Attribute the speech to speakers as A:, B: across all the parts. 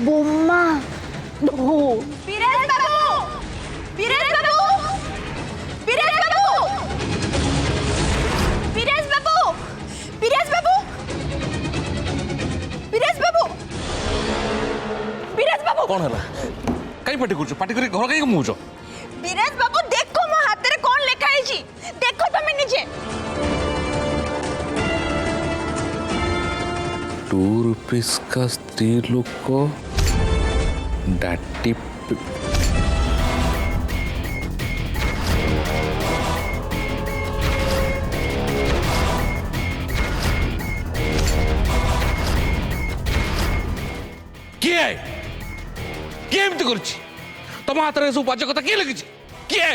A: बोम्मा हो
B: बीरेश बाबू, बीरेश बाबू, बीरेश बाबू, बीरेश बाबू, बीरेश बाबू, बीरेश बाबू, बीरेश बाबू
C: कौन है कहीं पार्टी कर पार्टी कर घर कहीं मुझ
B: बीरेश बाबू देखो मो हाथ रे कौन लिखा है जी देखो तमे निजे
C: 2 रुपीस का स्त्री लोग को डाटी किए किए एमती करुछि तुम हाथ में सब बाज कथा किए लगी किए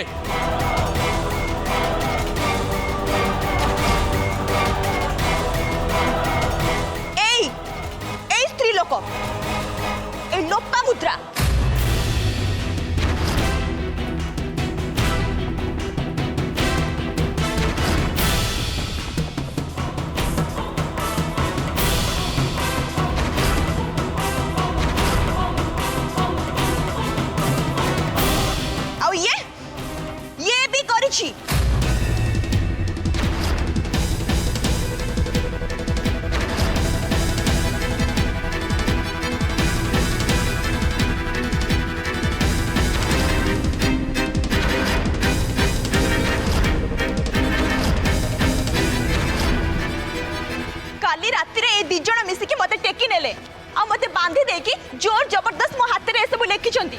B: ए स्त्री लोक ए लोपा मुद्रा ये भी करिछि काली राति रे ए दी जण मिसिकी मते टेकी नेले आ मते बांधी देकी जोर जबरदस्त मो हाथ रे ए सब लेखिचंती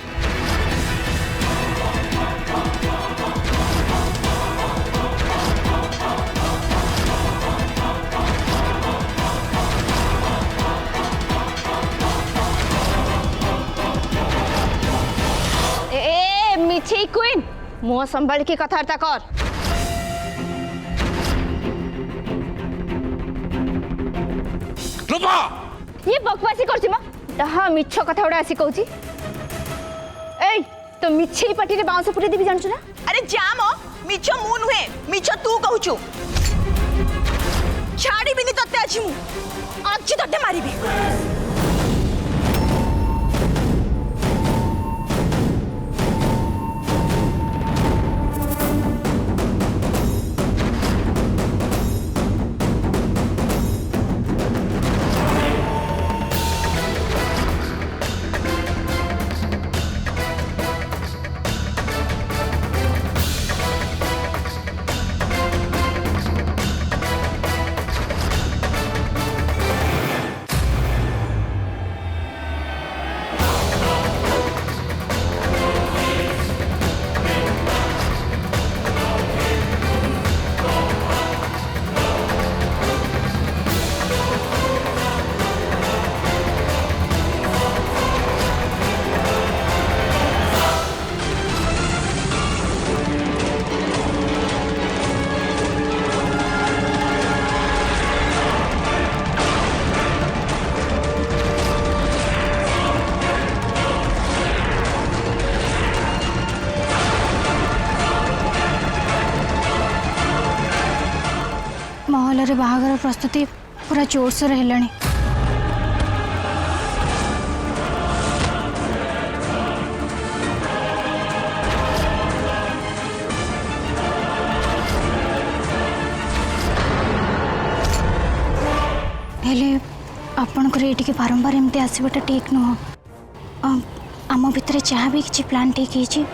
A: मिठी क्वीन मुह संभाल की कथबार्ता कर
C: रूपा
A: ये बकवासी करछि म डहा मिछ कथा उडा आसी कहूछि एई तो मिछे पाटी रे बांस पुरे देबी जानछु ना
B: अरे जाम मिछ मु नुहे मिछ तू कहूछु छाड़ी बिनी तते अछि मु आज तते मारिबी
A: महल रे बाहागर प्रस्तुति पूरा जोरसोर हेलाणी हेले आपणकर ये बारंबार एमती आसवाटा ठीक नुह आम भितर जहाँ भी किसी प्लान ठीक है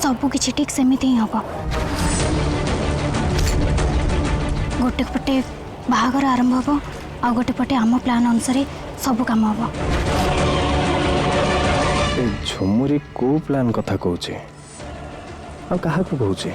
A: सबू किसी ठीक सेमती ही हम गोटे पटे बाहागर आरंभ हम आ गोटे पटे आम प्लान अनुसार सब काम हम
D: झुमुरी को प्लान कथा कहूचे आ कहा को कहूचे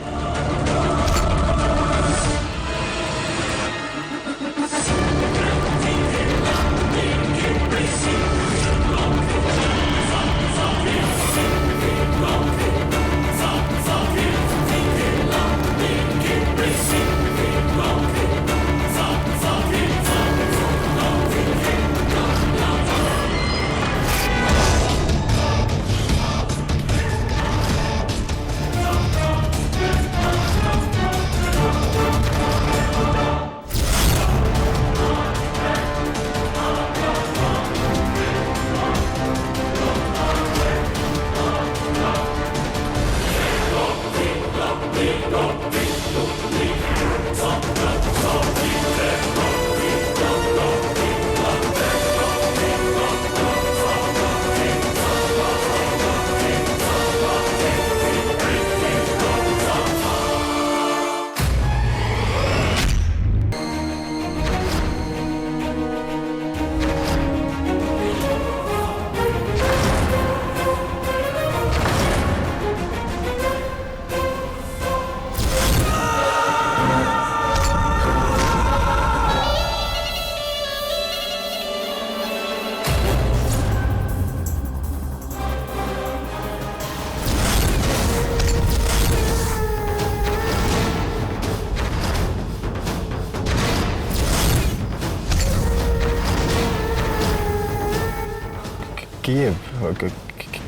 D: किए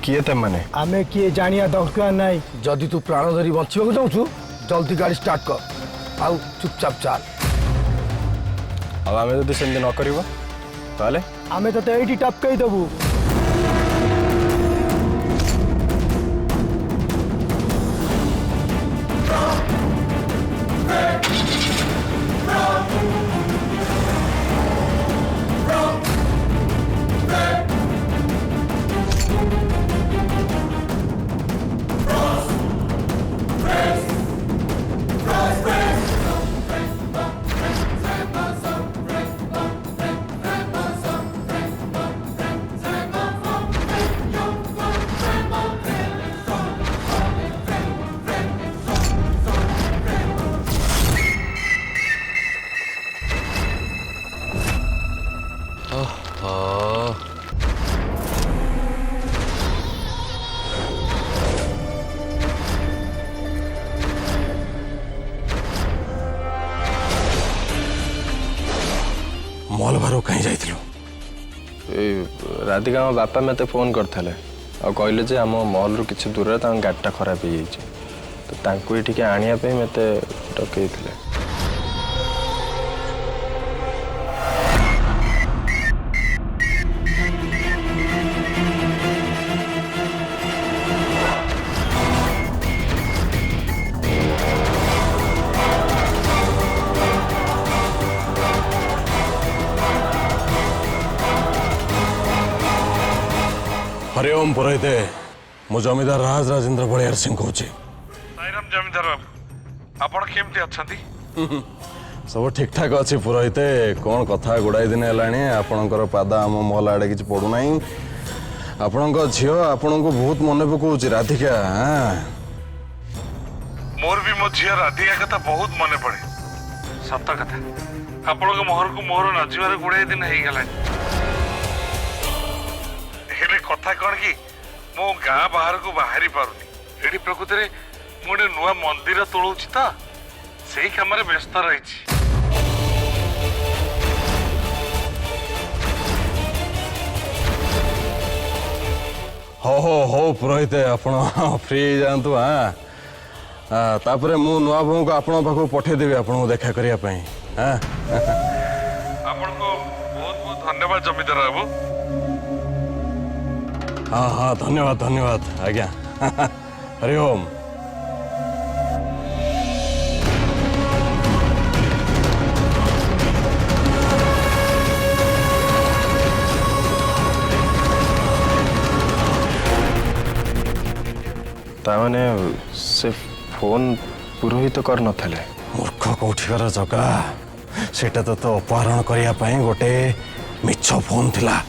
D: किए ते माने
E: आमे किए जानिया दरकार नहीं।
F: जदि तू प्राण धरी बचिବାକୁ चाहूଛୁ जल्दी गाड़ी स्टार्ट कर आउ चुपचाप चाल।
D: अब आमे जदि सेमती न करिवो ताले
E: आमे तो एठी टपकई देबू।
C: मॉल बाहर कहीं जाइथिलु?
D: राधिका मो बापा मते फोन करथले आ कहले जे हम मॉल रु किछि दूर रे तां गाडीटा खराब हो जाइछि तो तांको एठी के आनिया पे मते डकैथिले।
C: हरि ओम पुरोहित मु जमीदार राज राजेंद्र बलियार सिंह कहूँ।
G: साईराम जमीदार बाबू आपण केमती अछंती?
C: सब ठीक ठाक अच्छी पुरोहित। कौन कथा गुड़ाई दिन है आपणकर पाद आम मल आड़े कि पड़ूना आपण झील आपण को बहुत मन पकाऊँ राधिका।
G: मोर भी मो झील राधिका कथा बहुत मन पड़े। सत कथा आपण मोहर को मोहर नजर गुड़ाई दिन हो गला। हेले कथा कौन कि मो गाँ बाहर को बाहरी पारुनी। एडी प्रकृति रे मोटे नुआ मंदिर तोड़ुची तो सेही काम रे व्यस्त रही।
C: हो पुरोहित आपण फ्री जातु। हाँ तापरे मु नुआ बहु को आपण पाखु पठेदेवी आपन देखा करिया पई। हाँ
G: आपण को बहुत बहुत धन्यवाद जमीदार बाबू।
C: हाँ हाँ धन्यवाद धन्यवाद आज्ञा। हरि ओम।
D: ताने से फोन पुरोहित कर नथले।
C: मूर्ख कौठिकार जगा सेटा तो अपहरण करिया पई गोटे मिछ फोन थिला।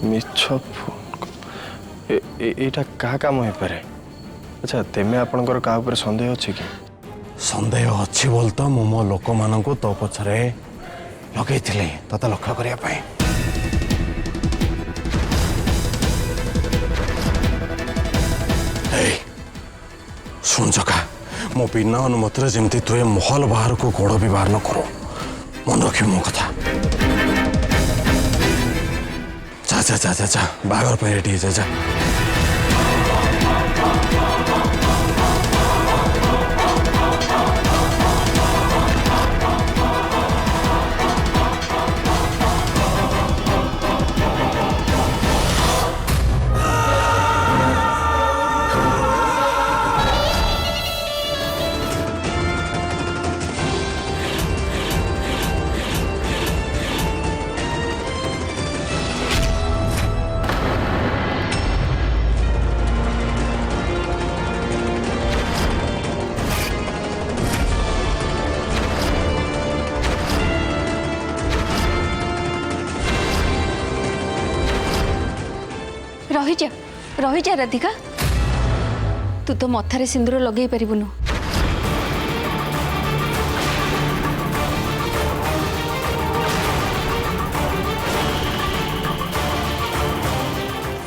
D: मिछ फोन एटा का काम हो पारे? अच्छा तेमे आपनकर का ऊपर संदेह अछि कि?
C: संदेह अच्छी बोल तो मु मो लोक मान को तो पछरे लगे तते लक्ष्य करिया पई। सुन जका मो बिना अनुमति जमती तुए महल बाहर को गोड़ भी बाहर न करो। मन रखी मो कथा। जा जा जा जा जा बागर पे रेडी जा जा।
H: रही जा राधिका तू तो मथारे सिंदूर लगे पारिबुनु।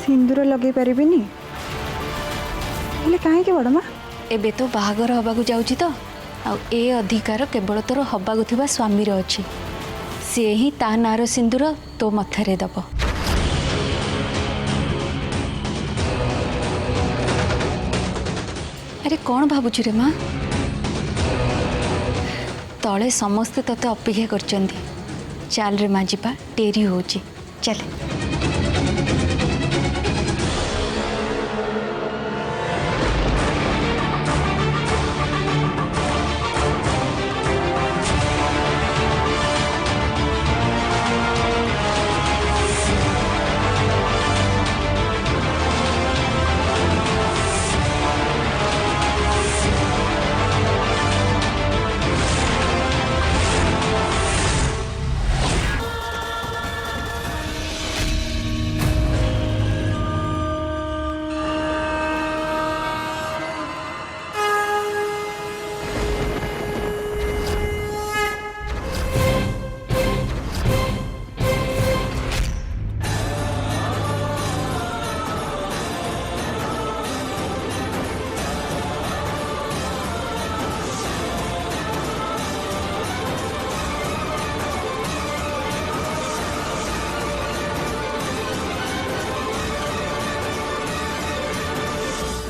I: सिंदूर लगे पारिबिनी हेले काहे के बड़ मां?
H: एबे तो बाहागर हबाकू जाउची तो ए अधिकार केवल तोर हबाकु थिबा स्वामीर अछि से ही ता नार सिंदूर तो मथारे दब। अरे कौन भावुछु रे माँ तले समस्ते तते अपेक्षा करचंदी चाल रे माँ जीपा डेरी होची चल।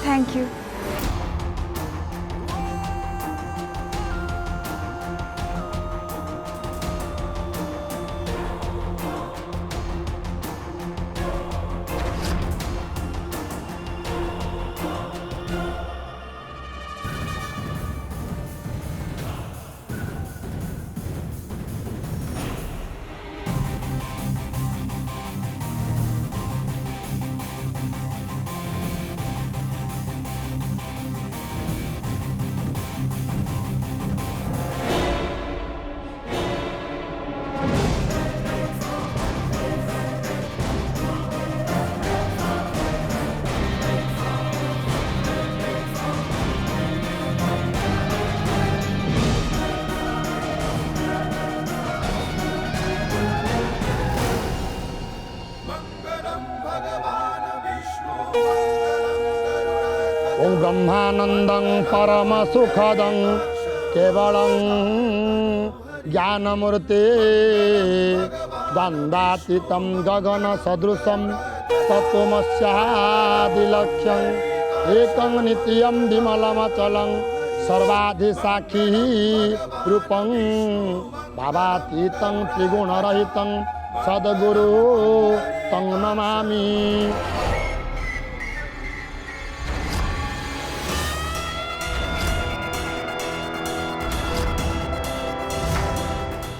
B: Thank you.
F: ओम ब्रह्मानंदं परम सुखदं केवलं ज्ञानमूर्ते द्वंद्वातीतं गगन सदृशं तत्त्वमस्यादिलक्ष्यं एकं नित्यं विमलमचलं सर्वाधिसाक्षी रूपं भावातीतं त्रिगुणरहितं सद्गुरु तं नमामि।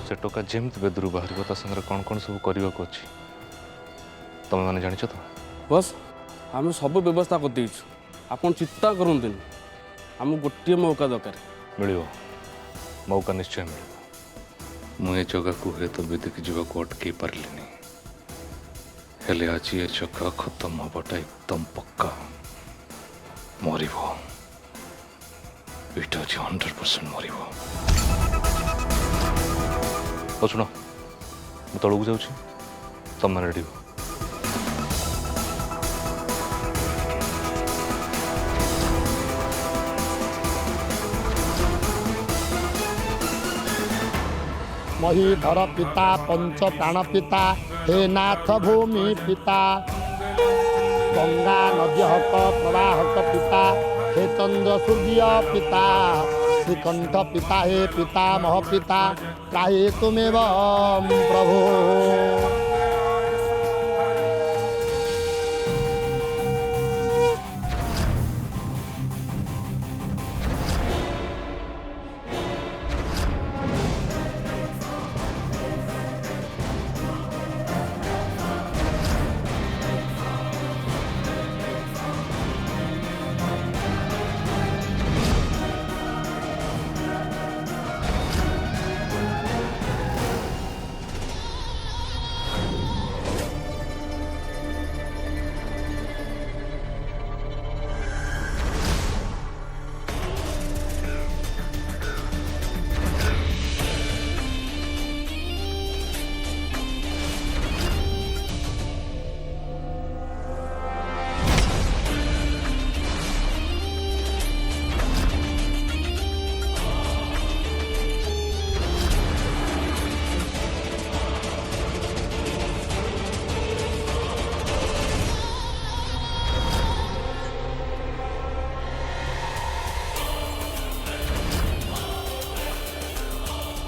I: से टोका जमी बेदरू बाहर संगे कौन कौन सब करने को अच्छी तुम मैंने जान तो
J: बस आम सब व्यवस्था कर देचु आपन चिंता करते आम गोटे मौका दरकार
I: मिल मौका निश्चय मिल मुझे जगह को हुए तो बेदिक जावाक अटकई पार्ली हेले आज ये जगह खत्म हबाटा एकदम पक्का मर ये 100% मर शुण मु तौक जाऊँ तुम रेडी हो
F: महीधर पिता पंच प्राण पिता हे नाथ भूमि पिता गंगा नद्यहक प्रवाहक पिता हे चंद्र सूर्य पिता श्रीकंठ पिता हे पितामह पिता त्राहि तुमेव प्रभु।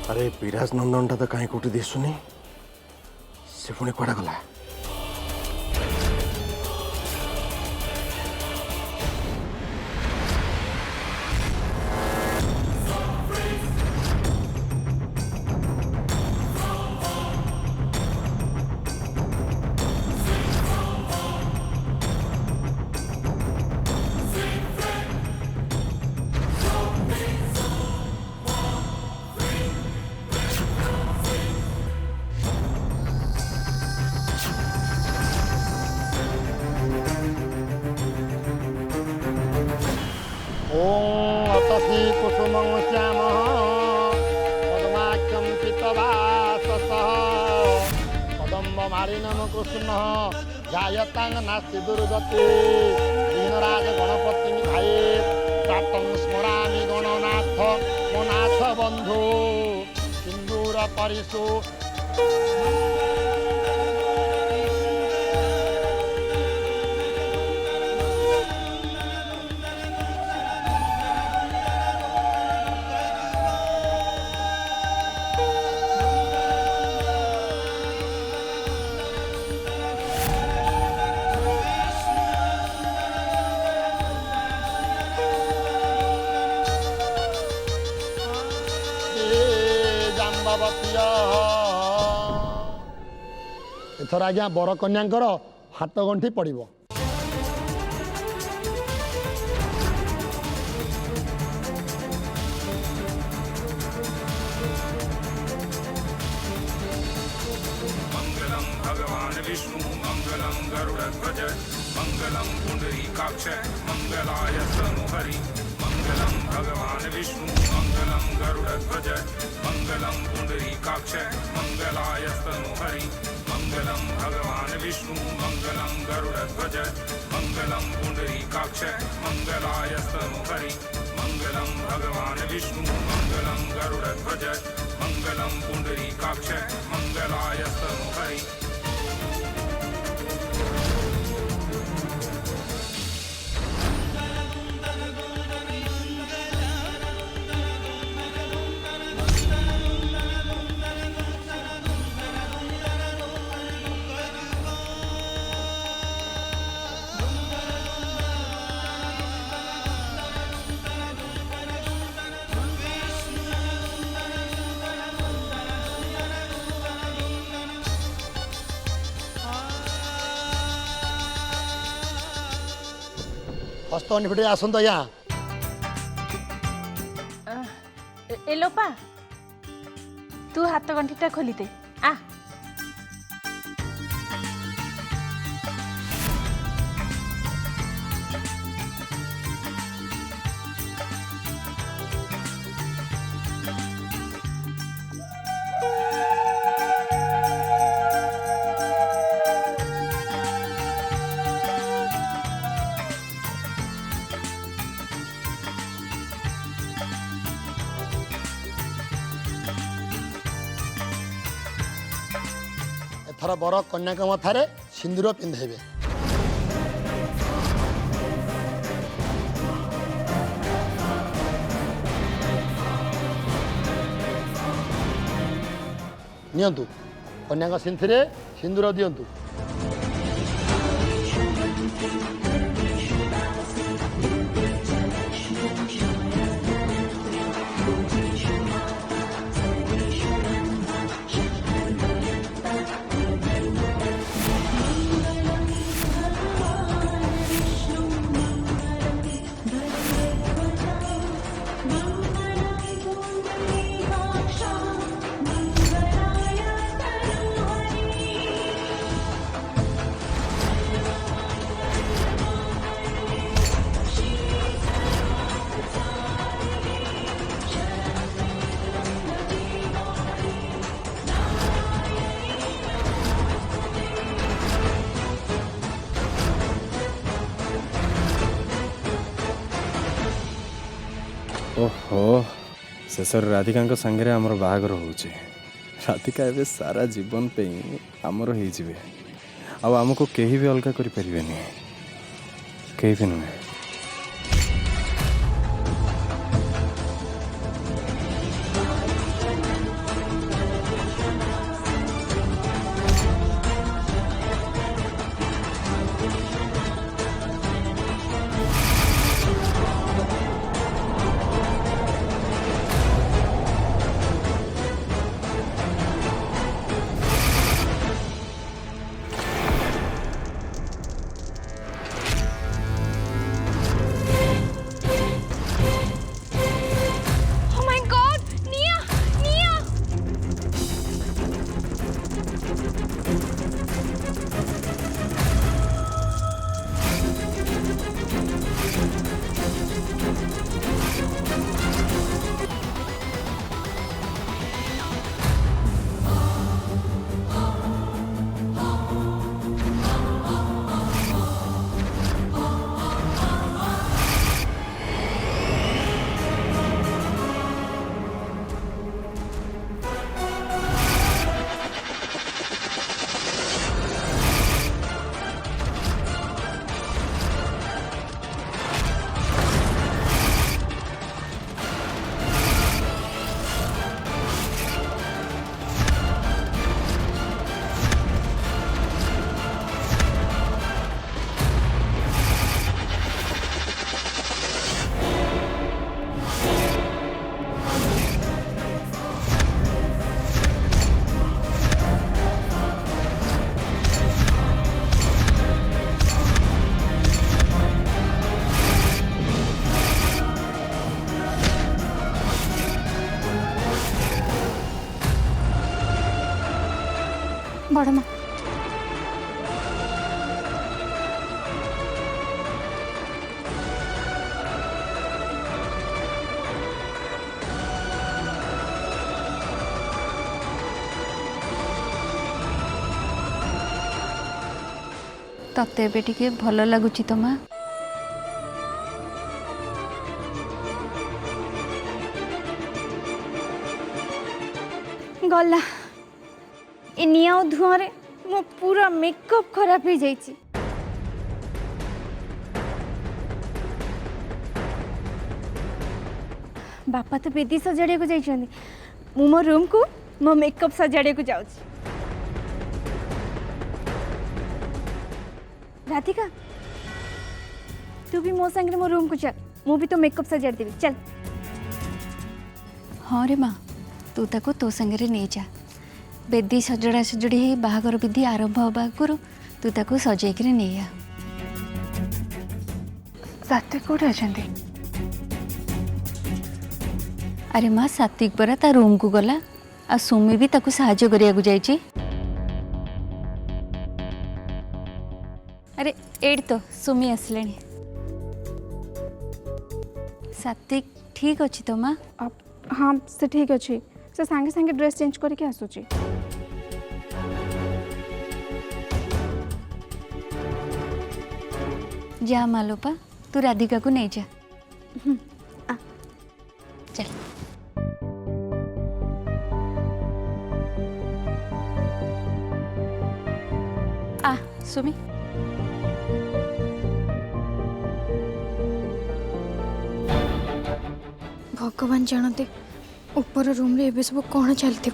C: अरे विराज नंदन टा तो कहीं कोटी दिशुनी से पुणी कुआडा गला
K: ओम अतसी कुसुमं श्यामः पद्माख्यं पीतवाससः कदम्बमालिनं कृष्णः जायतां नास्ति दुर्गति दीनराज गणपतिं ध्यायेत् प्रातं स्मरामि गणनाथ मो नाथ बन्धु सिन्दूर परिषु एथर आज्ञा बर कन्यांकर हाथ गंठी पड़िबो।
G: मंगलम भगवान विष्णु मंगलम गरुड़ध्वज मंगलम पुंडरीकाक्ष मंगलाय तनुहरि मंगलम भगवान विष्णु मंगलम गरुड़ध्वज मंगलम पुंडरीकाक्ष मंगलाय तनुहरि मंगलम भगवान विष्णु मंगलम गरुड़ध्वज मंगलम पुंडरीकाक्ष मंगलाय तनुहरि मंगलम भगवान विष्णु मंगलम गरुड़ध्वज मंगलम पुंडरीकाक्ष मंगलाय तनुहरि
K: हस्त निफिटे आसंत या
B: एलोपा तू हाथ गंठीटा खोली दे आ
K: एथर बर कन्या मथारे सिंदूर पिंधेबे। नियंतु कन्या सिंथरे सिंदूर दियंतु।
D: ओहो शेषर राधिका सांगे आमर बाहागर होचे राधिका एवं सारा जीवन पे आमर हो आमको कहीं भी अलग कर कहीं भी नुहे।
A: बड़ माँ
H: तते एबे टिके भल लगुची तो माँ
A: गला ए निआ धुआं रे मो पूरा मेकअप खराब हो जाइए। बापा तो बेदी सजाड़िया को जाइछन्ति मु मो रूम को मो मेकअप सजाड़िया को जाउछि। राधिका तू भी मो संगे मो रूम को चल मु भी तो मेकअप सजाड़ देबी चल।
H: हाँ रे माँ तू ताको तो संगे नहीं जा बेदी सजड़ा सजड़ी है बाहागर विधि आरंभ हवा आगुरी तू ताको सजेक नहीं आ।
A: सात्विक कोठे अछन्ति?
H: अरे माँ सात्विक परा ता रूम को गला आ सुमी भी ताको साहाଯ୍य करिया को जाइछि। अरे एड तो सुमी आसलेनी। सात्विक ठीक अच्छी तो माँ?
A: हाँ से ठीक अच्छी से सांगे सांगे ड्रेस चेंज करके आसुची।
H: जा मालोपा तू राधिका को नहीं जा। चल आ सुमी
A: भगवान जानते ऊपर रूम रे एबे सब कौन चलती।